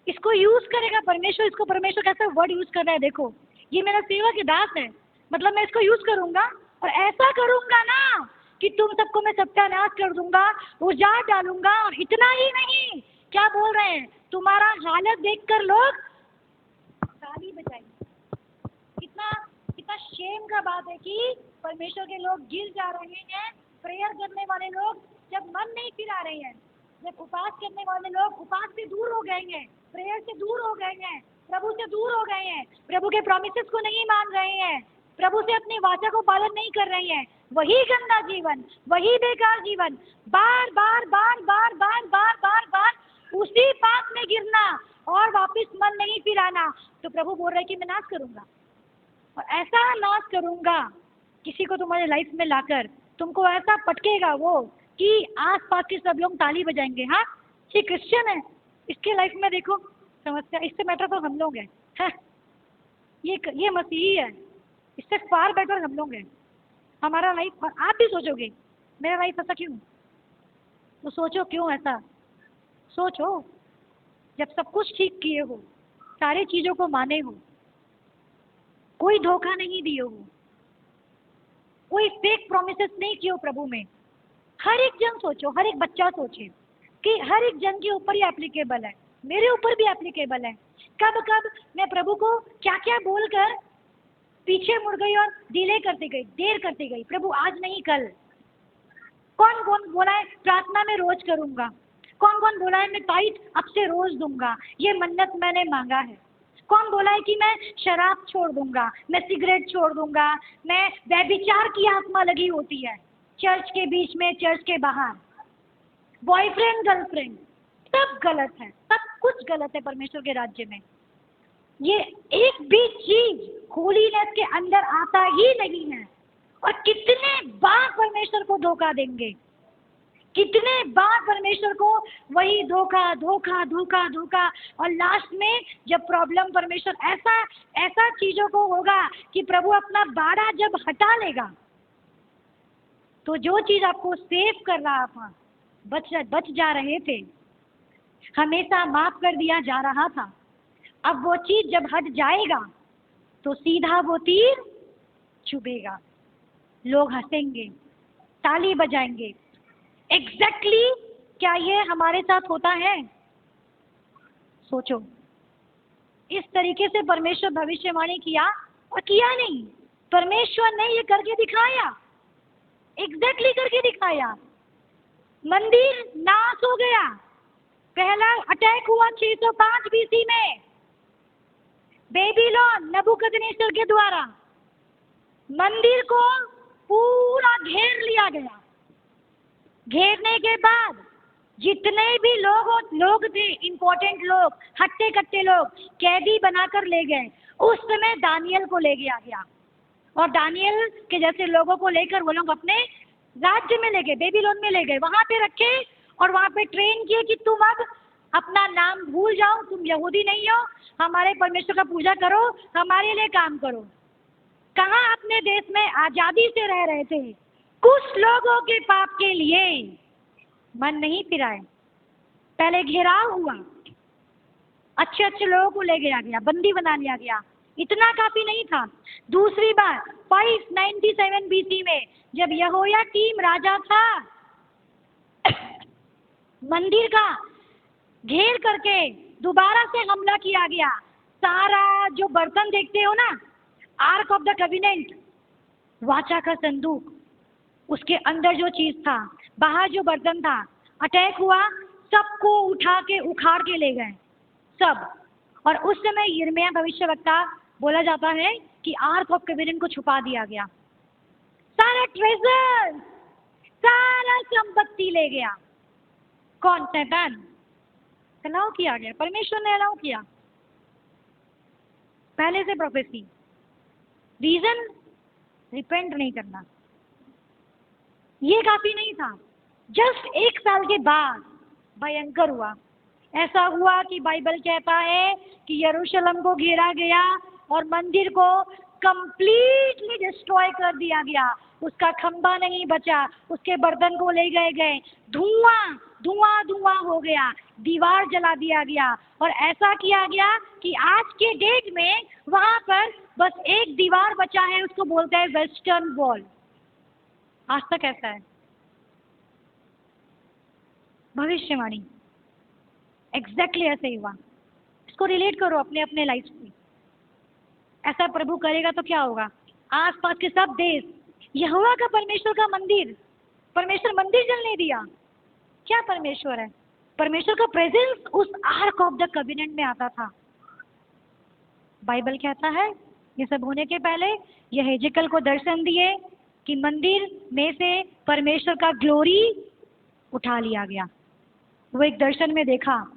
इसको यूज करेगा परमेश्वर। इसको परमेश्वर कैसा वर्ड यूज कर रहा है देखो, ये मेरा सेवक है, दास है, मतलब मैं इसको यूज करूंगा और ऐसा करूंगा ना कि तुम सबको मैं सत्यानाश कर दूंगा, उजाड़ डालूंगा। और इतना ही नहीं, क्या बोल रहे हैं, तुम्हारा हालत देखकर लोग ताली बजाएंगे। कितना कितना शेम का बात है कि परमेश्वर के लोग गिर जा रहे हैं। प्रेयर करने वाले लोग जब मन नहीं फिरा रहे हैं, जब उपास करने वाले लोग उपास से दूर हो गए हैं, प्रेयर से दूर हो गए हैं, प्रभु से दूर हो गए हैं, प्रभु के प्रॉमिसेस को नहीं मान रहे हैं, प्रभु से अपनी वाचा को पालन नहीं कर रहे हैं, वही गंदा जीवन, वही बेकार जीवन, बार बार बार बार बार बार बार बार उसी पाप में गिरना और वापस मन नहीं फिराना, तो प्रभु बोल रहे कि मैं नाश करूंगा। और ऐसा नाश करूंगा किसी को तुम्हारे लाइफ में लाकर, तुमको ऐसा पटकेगा वो कि आसपास के सब लोग ताली बजाएंगे। हाँ ये क्रिश्चियन है, इसके लाइफ में देखो समस्या, इससे बेटर तो हम लोग हैं। हाँ, ये मसीही है, इससे फार बेटर हम लोग हैं। हमारा लाइफ, और आप भी सोचोगे मेरा लाइफ ऐसा क्यों, तो सोचो क्यों ऐसा सोचो। जब सब कुछ ठीक किए हो, सारी चीजों को माने हो, कोई धोखा नहीं दिए हो, कोई फेक प्रोमिसेस नहीं किए हो प्रभु में। हर एक जन सोचो, हर एक बच्चा सोचे कि हर एक जन के ऊपर ही एप्लीकेबल है, मेरे ऊपर भी एप्लीकेबल है। कब कब मैं प्रभु को क्या क्या बोलकर पीछे मुड़ गई और डिले करती गई, देर करती गई, प्रभु आज नहीं कल। कौन कौन बोला है प्रार्थना में रोज करूंगा, कौन कौन बोला है मैं टाइट अब से रोज दूंगा, ये मन्नत मैंने मांगा है। कौन बोला है कि मैं शराब छोड़ दूंगा, मैं सिगरेट छोड़ दूंगा, मैं व्यभिचार की आत्मा लगी होती है चर्च के बीच में, चर्च के बाहर, बॉयफ्रेंड गर्लफ्रेंड, सब गलत है, सब कुछ गलत है परमेश्वर के राज्य में। ये एक भी चीज होलीनेस के अंदर आता ही नहीं है। और कितने बार परमेश्वर को धोखा देंगे, कितने बार परमेश्वर को वही धोखा धोखा धोखा धोखा। और लास्ट में जब प्रॉब्लम परमेश्वर ऐसा ऐसा चीजों को होगा कि प्रभु अपना बाड़ा जब हटा लेगा, तो जो चीज आपको सेव कर रहा था, बच जा रहे थे, हमेशा माफ कर दिया जा रहा था, अब वो चीज जब हट जाएगा तो सीधा वो तीर चुभेगा। लोग हंसेंगे, ताली बजाएंगे। एग्जैक्टली क्या ये हमारे साथ होता है? सोचो। इस तरीके से परमेश्वर भविष्यवाणी किया और किया नहीं, परमेश्वर ने ये करके दिखाया, एग्जैक्टली करके दिखाया। मंदिर नाश हो गया। पहला अटैक हुआ 605 बीसी में बेबीलोन नबूकदनेस्सर के द्वारा। मंदिर को पूरा घेर लिया गया। घेरने के बाद जितने भी लोग थे, इंपॉर्टेंट लोग, हट्टे कट्टे लोग, कैदी बनाकर ले गए। उस समय दानियल को ले गया गया और दानियल के जैसे लोगों को लेकर वो लोग अपने राज्य में ले गए, बेबीलोन में ले गए, वहां पे रखे और वहां पे ट्रेन किए कि तुम अब अपना नाम भूल जाओ, तुम यहूदी नहीं हो, हमारे परमेश्वर का पूजा करो, हमारे लिए काम करो। कहाँ अपने देश में आजादी से रह रहे थे, कुछ लोगों के पाप के लिए मन नहीं फिराए। पहले घेराव हुआ, अच्छे अच्छे लोगों को ले गया गया, बंदी बना लिया गया, इतना काफी नहीं था। दूसरी बार 597 बीसी में जब यहोयाकीम राजा था, मंदिर का घेर करके दोबारा से हमला किया गया। सारा जो बर्तन देखते हो ना, आर्क ऑफ द कविनेंट, वाचा का संदूक, उसके अंदर जो चीज था, बाहर जो बर्तन था, अटैक हुआ, सबको उठा के उखाड़ के ले गए सब। और उस समय यिर्मयाह भविष्यवक्ता बोला जाता है कि आर्क ऑफ कविनेंट को छुपा दिया गया। सारा ट्रेजर, सारा संपत्ति ले गया। कौन? शैतान। अलाउ किया गया, परमेश्वर ने अलाउ किया, पहले से प्रोफेसी। रीजन? रिपेंट नहीं करना। ये काफी नहीं था, जस्ट 1 साल के बाद भयंकर हुआ। ऐसा हुआ कि बाइबल कहता है कि यरूशलेम को घेरा गया और मंदिर को कंप्लीटली डिस्ट्रॉय कर दिया गया। उसका खंबा नहीं बचा, उसके बर्तन को ले गए, धुआं धुआं धुआं हो गया, दीवार जला दिया गया। और ऐसा किया गया कि आज के डेट में वहां पर बस एक दीवार बचा है, उसको बोलते हैं वेस्टर्न वॉल। आज तक ऐसा है। भविष्यवाणी एग्जैक्टली ऐसे ही हुआ। इसको रिलेट करो अपने अपने लाइफ से। ऐसा प्रभु करेगा तो क्या होगा? आसपास के सब देश, यहोवा का, परमेश्वर का मंदिर, परमेश्वर मंदिर जलने दिया। क्या परमेश्वर है? परमेश्वर का प्रेजेंस उस आर्क ऑफ द कविनेंट में आता था। बाइबल कहता है ये सब होने के पहले यह हेजेकल को दर्शन दिए कि मंदिर में से परमेश्वर का ग्लोरी उठा लिया गया। वो एक दर्शन में देखा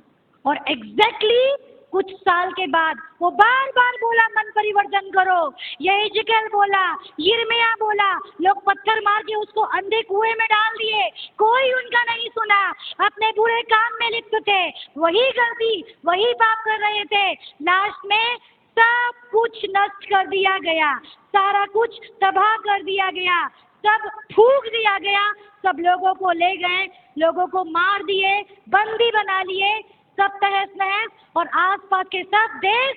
और एग्जैक्टली कुछ साल के बाद वो बार बार बोला मन परिवर्तन करो। यह हेजेकल बोला, यिर्मयाह बोला, लोग पत्थर मार के उसको अंधे कुएं में डाल दिए, कोई उनका नहीं सुना। अपने बुरे काम में लिप्त थे, वही गलती, वही पाप कर रहे थे। लास्ट में सब कुछ नष्ट कर दिया गया, सारा कुछ तबाह कर दिया गया, सब फूंक दिया गया, सब लोगों को ले गए, लोगों को मार दिए, बंदी बना लिए, सब तहस नहस। और आसपास के सब देश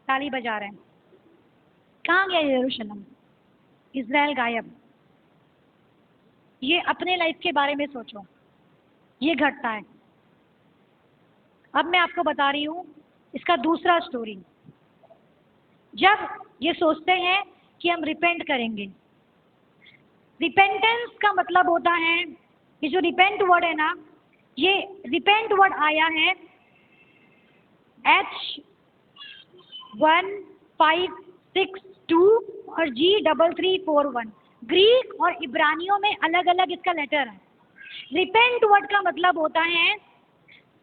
ताली बजा रहे हैं। कहाँ गया यरूशलेम? इजराइल गायब। ये अपने लाइफ के बारे में सोचो, ये घटता है। अब मैं आपको बता रही हूँ इसका दूसरा स्टोरी। जब ये सोचते हैं कि हम रिपेंट करेंगे, रिपेंटेंस का मतलब होता है, ये जो रिपेंट वर्ड है ना, ये रिपेंट वर्ड आया है H1562 और G3341। ग्रीक और इब्रानियों में अलग अलग इसका लेटर है। रिपेंट वर्ड का मतलब होता है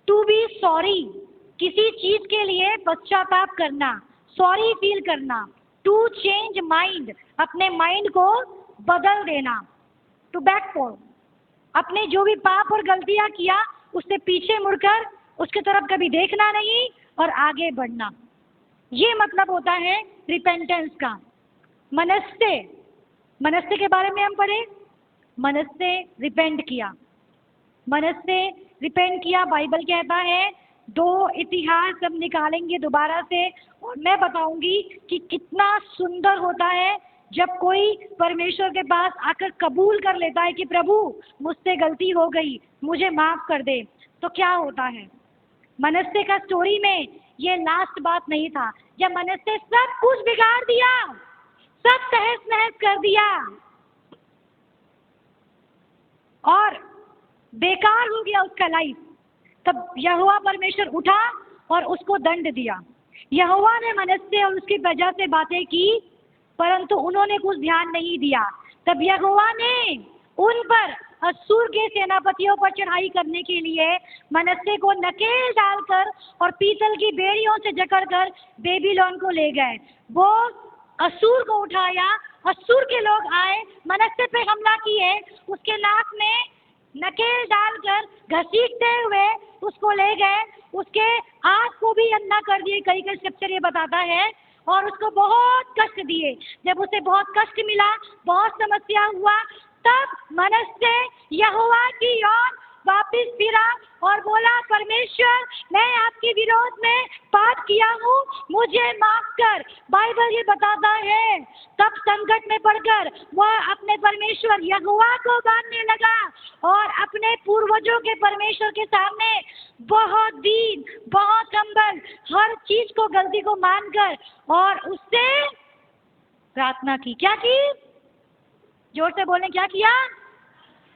टू बी सॉरी, किसी चीज के लिए पश्चाताप करना, सॉरी फील करना। टू चेंज माइंड, अपने माइंड को बदल देना। टू बैकफॉल, अपने जो भी पाप और गलतियां किया उससे पीछे मुड़कर उसके तरफ कभी देखना नहीं और आगे बढ़ना। ये मतलब होता है रिपेंटेंस का। मनस्ते, मनस्ते के बारे में हम पढ़े, मनस्से रिपेंट किया, मनस्से रिपेंट किया। बाइबल कहता है 2 इतिहास हम निकालेंगे दोबारा से और मैं बताऊंगी कि कितना सुंदर होता है जब कोई परमेश्वर के पास आकर कबूल कर लेता है कि प्रभु मुझसे गलती हो गई, मुझे माफ कर दे, तो क्या होता है। मनस्से का स्टोरी में ये लास्ट बात नहीं था। जब मनस्से सब कुछ बिगाड़ दिया, सब तहस नहस कर दिया और बेकार हो गया उसका लाइफ, तब यहोवा परमेश्वर उठा और उसको दंड दिया। यहोवा ने मनस्से और उसकी प्रजा से बातें की, परंतु उन्होंने कुछ ध्यान नहीं दिया। तब यहोवा ने उन पर असूर के सेनापतियों पर चढ़ाई करने के लिए मनस्से को नकेल डालकर और पीतल की बेड़ियों से जकड़कर बेबीलोन को ले गए। वो असूर को उठाया, असूर के लोग आए, मनस्से पे हमला किए, उसके नाक में नकेल डालकर घसीटते हुए उसको ले गए, उसके आँख को भी अंधा कर दिए, कई कई स्क्रिप्चर ये बताता है, और उसको बहुत कष्ट दिए। जब उसे बहुत कष्ट मिला, बहुत समस्या हुआ, तब मनस्से यहोवा की ओर वापिस फिरा और बोला, परमेश्वर मैं आपके विरोध में पाप किया हूँ, मुझे माफ कर। बाइबल ये बताता है तब संकट में पड़कर वह अपने परमेश्वर यहोवा को मानने लगा और अपने पूर्वजों के परमेश्वर के सामने बहुत दीन, बहुत हम्बल, हर चीज को, गलती को मानकर और उससे प्रार्थना की। क्या की? जोर से बोलें, क्या किया?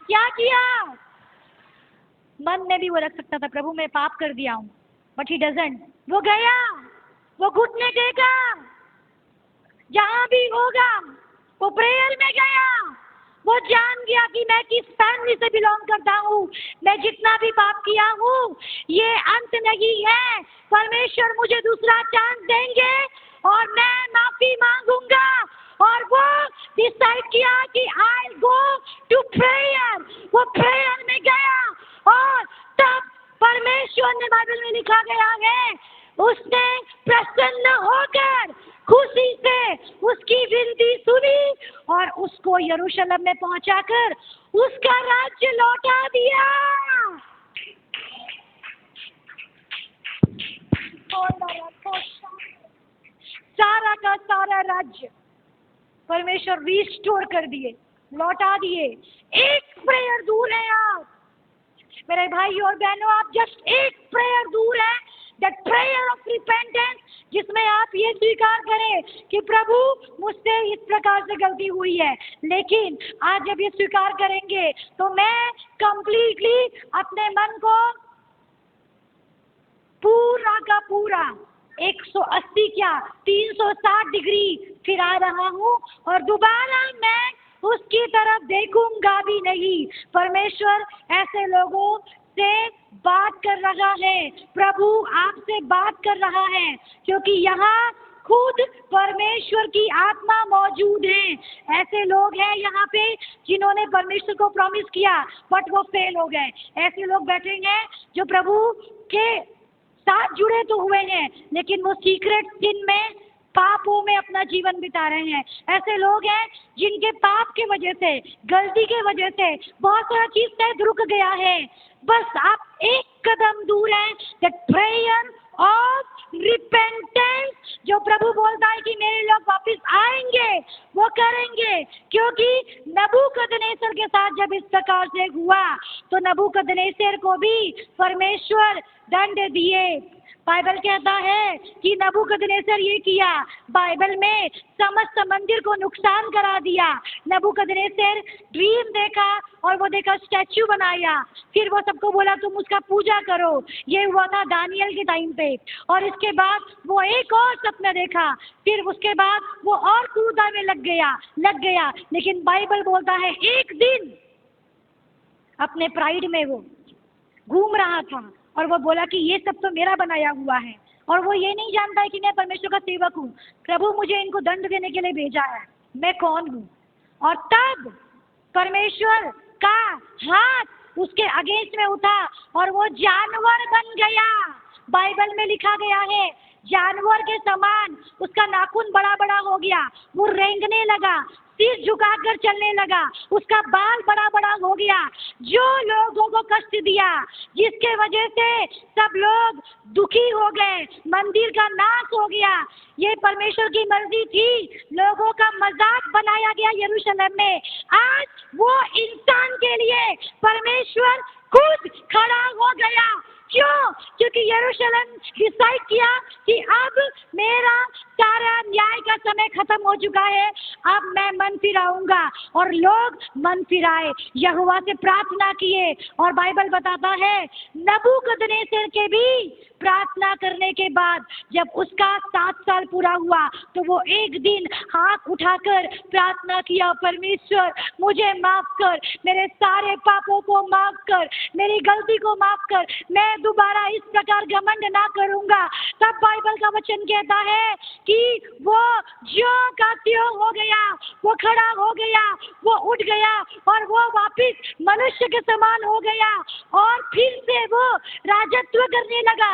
क्या किया? मन में भी वो रख सकता था, प्रभु मैं पाप कर दिया हूँ, बट ही डजंट। वो गया, वो घुटने टेका, जहां भी होगा वो प्रेयर में गया। वो जान गया कि मैं किस फैमिली से बिलोंग करता हूँ, मैं जितना भी पाप किया हूँ ये अंत नहीं है, परमेश्वर मुझे दूसरा चांस देंगे और मैं माफी मांगूंगा। और वो डिसाइड किया कि आई गो टू प्रेयर। वो प्रेयर में गया और तब परमेश्वर ने, बाइबल में लिखा गया है, उसने प्रसन्न होकर खुशी से उसकी विनती सुनी और उसको यरूशलेम में पहुंचाकर उसका राज्य लौटा दिया। सारा का सारा राज्य परमेश्वर रिस्टोर कर दिए, लौटा दिए। एक प्रेयर दूर है आप मेरे भाई और बहनों, आप जस्ट एक प्रेयर दूर है, दैट प्रेयर ऑफ रिपेंटेंस, जिसमें आप ये स्वीकार करें कि प्रभु मुझसे इस प्रकार से गलती हुई है, लेकिन आज जब ये स्वीकार करेंगे तो मैं कंप्लीटली अपने मन को पूरा का पूरा 180 क्या 360 डिग्री फिरा रहा हूँ और दोबारा मैं उसकी तरफ देखूंगा भी नहीं। परमेश्वर ऐसे लोगों से बात कर रहा है, प्रभु आपसे बात कर रहा है, क्योंकि यहाँ खुद परमेश्वर की आत्मा मौजूद है। ऐसे लोग हैं यहाँ पे जिन्होंने परमेश्वर को प्रॉमिस किया बट वो फेल हो गए। ऐसे लोग बैठे हैं जो प्रभु के साथ जुड़े तो हुए हैं लेकिन वो सीक्रेट सिन में, पापों में अपना जीवन बिता रहे हैं। ऐसे लोग हैं जिनके पाप के वजह से, गलती के वजह से बहुत सारा चीज शायद रुक गया है। बस आप एक कदम दूर हैं दैट प्रेयर ऑफ रिपेंटेंस, जो प्रभु बोलता है कि मेरे लोग वापस आएंगे, वो करेंगे। क्योंकि नबूकदनेस्सर के साथ जब इस प्रकार से हुआ तो नबूकदनेस्सर को भी परमेश्वर दंड दिए। बाइबल कहता है कि नबूकदनेस्सर ये किया, बाइबल में समस्त मंदिर को नुकसान करा दिया। नबूकदनेस्सर ड्रीम देखा और वो देखा स्टैचू बनाया, फिर वो सबको बोला तुम उसका पूजा करो। ये हुआ था दानियल के टाइम पे। और इसके बाद वो एक और सपना देखा, फिर उसके बाद वो और क्रूरता में लग गया। लेकिन बाइबल बोलता है एक दिन अपने प्राइड में वो घूम रहा था और वो बोला कि ये सब तो मेरा बनाया हुआ है, और वो ये नहीं जानता है कि मैं परमेश्वर का सेवक हूँ, प्रभु मुझे इनको दंड देने के लिए भेजा है, मैं कौन हूँ। और तब परमेश्वर का हाथ उसके अगेंस्ट में उठा और वो जानवर बन गया। बाइबल में लिखा गया है जानवर के समान उसका नाखून बड़ा बड़ा हो गया, वो रेंगने लगा, सिर झुकाकर चलने लगा, उसका बाल बड़ा बड़ा हो गया, जो लोगों को कष्ट दिया, जिसके वजह से सब लोग दुखी हो गए, मंदिर का नाश हो गया। ये परमेश्वर की मर्जी थी, लोगों का मजाक बनाया गया यरूशलेम में। आज वो इंसान के लिए परमेश्वर खुद खड़ा हो गया। क्यों? क्योंकि यरूशलेम डिसाइड किया कि अब मेरा सारा न्याय का समय खत्म हो चुका है, अब मैं मन फिराऊंगा। और लोग मन फिराए, यहोवा से प्रार्थना किए, और बाइबल बताता है नबूकदनेस्सर के भी प्रार्थना करने के बाद जब उसका 7 साल पूरा हुआ तो वो एक दिन हाथ उठाकर प्रार्थना किया, परमेश्वर मुझे माफ कर, मेरे सारे पापों को माफ कर, मेरी गलती को माफ कर, मैं दोबारा इस प्रकार घमंड ना करूंगा। तब बाइबल का वचन कहता है कि वो ज्यों का त्यों हो गया, वो खड़ा हो गया, वो उठ गया, और वो वापिस मनुष्य के समान हो गया, और फिर से वो राजत्व करने लगा।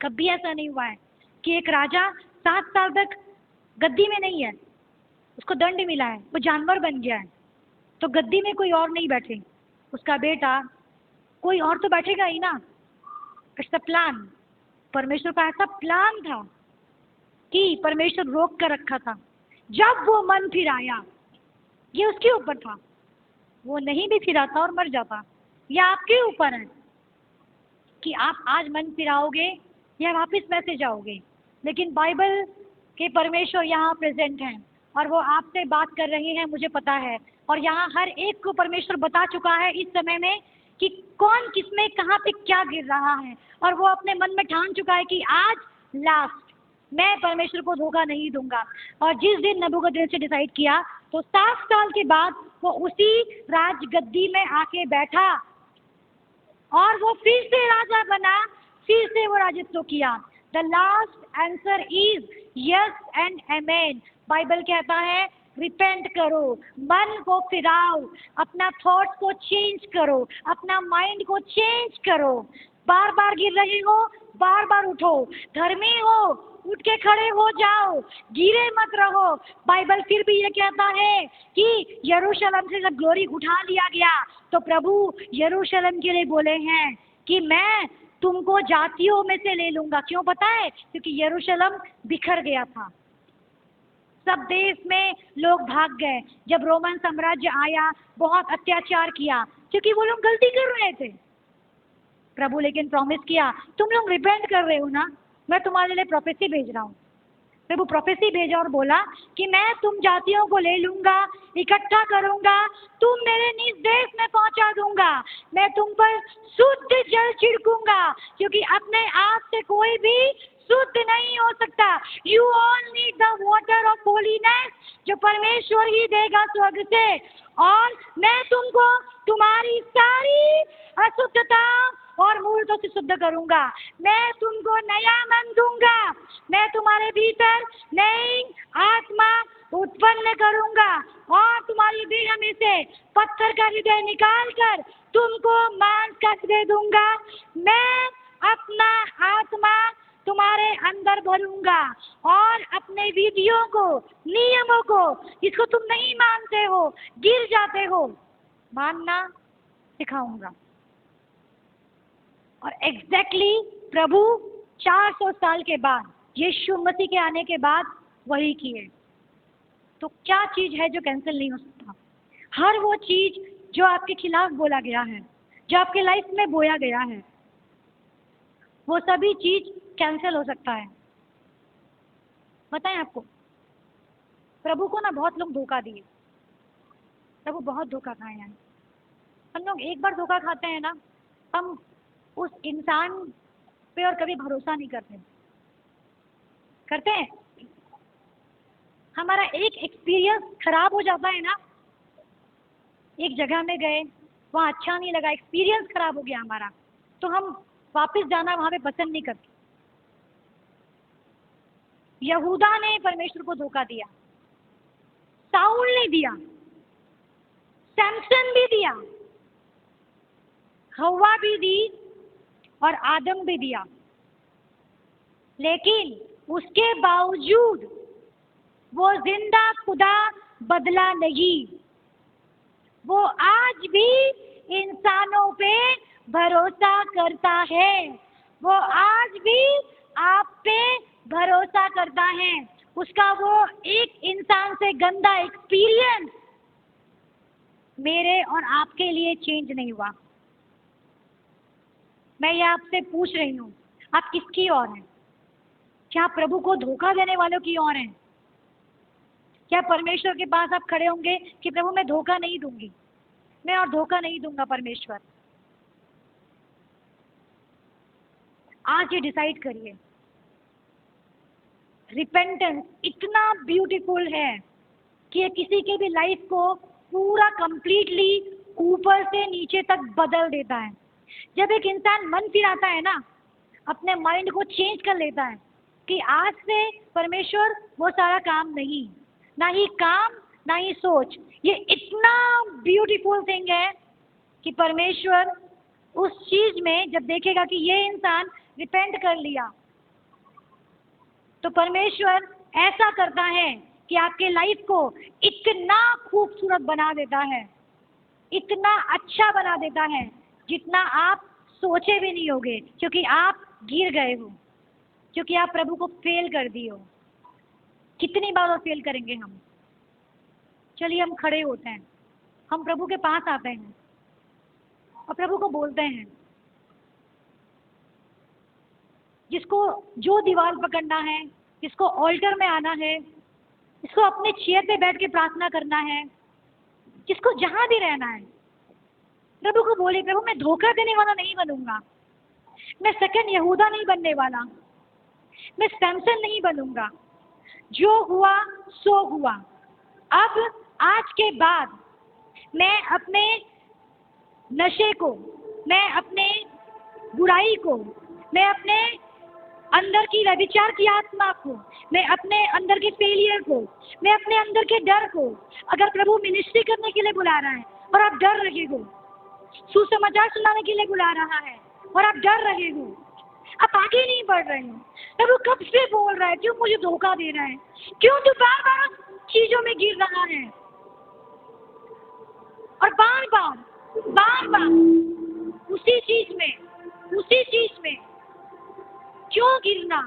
कभी ऐसा नहीं हुआ है कि एक राजा 7 साल तक गद्दी में नहीं है, उसको दंड मिला है, वो जानवर बन गया है, तो गद्दी में कोई और नहीं बैठे, उसका बेटा कोई और तो बैठेगा ही ना। It's a plan. परमेश्वर का ऐसा प्लान था कि परमेश्वर रोक कर रखा था। जब वो मन फिराया, ये उसके ऊपर था, वो नहीं भी फिराता और मर जाता, ये आपके ऊपर है कि आप आज मन फिराओगे या वापस वैसे जाओगे। लेकिन बाइबल के परमेश्वर यहाँ प्रेजेंट हैं और वो आपसे बात कर रहे हैं, मुझे पता है। और यहाँ हर एक को परमेश्वर बता चुका है इस समय में कि कौन किसमें कहाँ पे क्या गिर रहा है, और वो अपने मन में ठान चुका है कि आज लास्ट, मैं परमेश्वर को धोखा नहीं दूंगा। और जिस दिन नबूकदनेस्सर से डिसाइड किया तो 7 साल के बाद वो उसी राजगद्दी में आके बैठा और वो फिर से राजा बना, फिर से वो राजत्व किया। The last answer is yes and amen. Bible कहता है रिपेंट करो, मन को फिराओ, अपना थॉट्स को चेंज करो, अपना माइंड को चेंज करो। बार बार गिर रहे हो, बार बार उठो, धर्मी हो उठ के खड़े हो जाओ, गिरे मत रहो। बाइबल फिर भी ये कहता है कि यरूशलेम से जब ग्लोरी उठा लिया गया तो प्रभु यरूशलेम के लिए बोले हैं कि मैं तुमको जातियों में से ले लूंगा। क्यों पता है? क्योंकि यरूशलेम बिखर गया था, सब देश में लोग भाग गए। जब रोमन साम्राज्य आया, बहुत अत्याचार किया, क्योंकि वो लोग गलती कर रहे थे। प्रभु लेकिन प्रॉमिस किया, तुम लोग रिपेंट कर रहे हो ना, मैं तुम्हारे लिए प्रोफेसी भेज रहा हूँ। प्रभु प्रोफेसी भेजा और बोला कि मैं तुम जातियों को ले लूंगा, इकट्ठा करूंगा, तुम मेरे निज देश में पहुंचा दूंगा, मैं तुम पर शुद्ध जल छिड़कूंगा, क्योंकि अपने आप से कोई भी शुद्ध नहीं हो सकता। You all need the water of holiness, जो परमेश्वर ही देगा स्वर्ग से। और मैं तुमको तुम्हारी सारी अशुद्धता और मूर्तों से शुद्ध करूंगा, मैं तुमको नया मन दूंगा, मैं तुम्हारे भीतर नई आत्मा उत्पन्न करूंगा, और तुम्हारी देह में से पत्थर का हृदय निकाल कर तुमको मांस का हृदय दूंगा। मैं अपना आत्मा तुम्हारे अंदर भरूंगा, और अपने विधियों को, नियमों को, इसको तुम नहीं मानते हो, गिर जाते हो, मानना सिखाऊंगा। और एग्जैक्टली प्रभु 400 साल के बाद, यीशु मसीह के आने के बाद वही किए। तो क्या चीज है जो कैंसिल नहीं हो सकता? हर वो चीज जो आपके खिलाफ बोला गया है, जो आपके लाइफ में बोया गया है, वो सभी चीज कैंसिल हो सकता है। बताएं आपको, प्रभु को ना बहुत लोग धोखा दिए, प्रभु बहुत धोखा खाए हैं। हम लोग एक बार धोखा खाते हैं ना, हम उस इंसान पे और कभी भरोसा नहीं करते हैं। हमारा एक एक्सपीरियंस खराब हो जाता है ना, एक जगह में गए, वहाँ अच्छा नहीं लगा, एक्सपीरियंस खराब हो गया हमारा, तो हम वापस जाना वहाँ पे पसंद नहीं करते। यहूदा ने परमेश्वर को धोखा दिया, साउल ने दिया, सैमसन भी दिया, हवा भी दी, और आदम भी दिया। लेकिन उसके बावजूद वो जिंदा खुदा बदला नहीं। वो आज भी इंसानों पे भरोसा करता है। वो आज भी आप पे भरोसा करता है। उसका वो एक इंसान से गंदा एक्सपीरियंस मेरे और आपके लिए चेंज नहीं हुआ। मैं ये आपसे पूछ रही हूँ, आप किसकी ओर हैं? क्या आप प्रभु को धोखा देने वालों की ओर हैं? क्या परमेश्वर के पास आप खड़े होंगे कि प्रभु मैं धोखा नहीं दूंगी, मैं और धोखा नहीं दूंगा परमेश्वर? आज ये डिसाइड करिए। रिपेंटेंस इतना ब्यूटीफुल है कि ये किसी के भी लाइफ को पूरा कंप्लीटली ऊपर से नीचे तक बदल देता है। जब एक इंसान मन फिराता है ना, अपने माइंड को चेंज कर लेता है कि आज से परमेश्वर वो सारा काम नहीं, ना ही काम ना ही सोच। ये इतना ब्यूटीफुल थिंग है कि परमेश्वर उस चीज में जब देखेगा कि ये इंसान रिपेंट कर लिया, तो परमेश्वर ऐसा करता है कि आपके लाइफ को इतना खूबसूरत बना देता है, इतना अच्छा बना देता है जितना आप सोचे भी नहीं होगे, क्योंकि आप गिर गए हो, क्योंकि आप प्रभु को फेल कर दिए हो। कितनी बार और फेल करेंगे हम? चलिए हम खड़े होते हैं, हम प्रभु के पास आते हैं और प्रभु को बोलते हैं, जिसको जो दीवार पकड़ना है, जिसको ऑल्टर में आना है, जिसको अपने चेयर पे बैठ के प्रार्थना करना है, जिसको जहां भी रहना है, प्रभु को बोले, प्रभु मैं धोखा देने वाला नहीं बनूंगा, मैं सेकंड यहूदा नहीं बनने वाला, मैं सैमसन नहीं बनूंगा। जो हुआ सो हुआ। अब आज के बाद मैं अपने नशे को, मैं अपने बुराई को, मैं अपने अंदर की व्यभिचार की आत्मा को, मैं अपने अंदर के फेलियर को, मैं अपने अंदर के डर को, अगर प्रभु मिनिस्ट्री करने के लिए बुला रहा है और आप डर रहे हो, सुसमाचार सुनाने के लिए बुला रहा है और आप डर रहे हो, आप आगे नहीं बढ़ रहे हो, प्रभु कब से बोल रहा है, क्यों मुझे धोखा दे रहा है, क्यों तू बार बार उस चीजों में गिर रहा है, और बार बार उसी चीज में क्यों गिरना?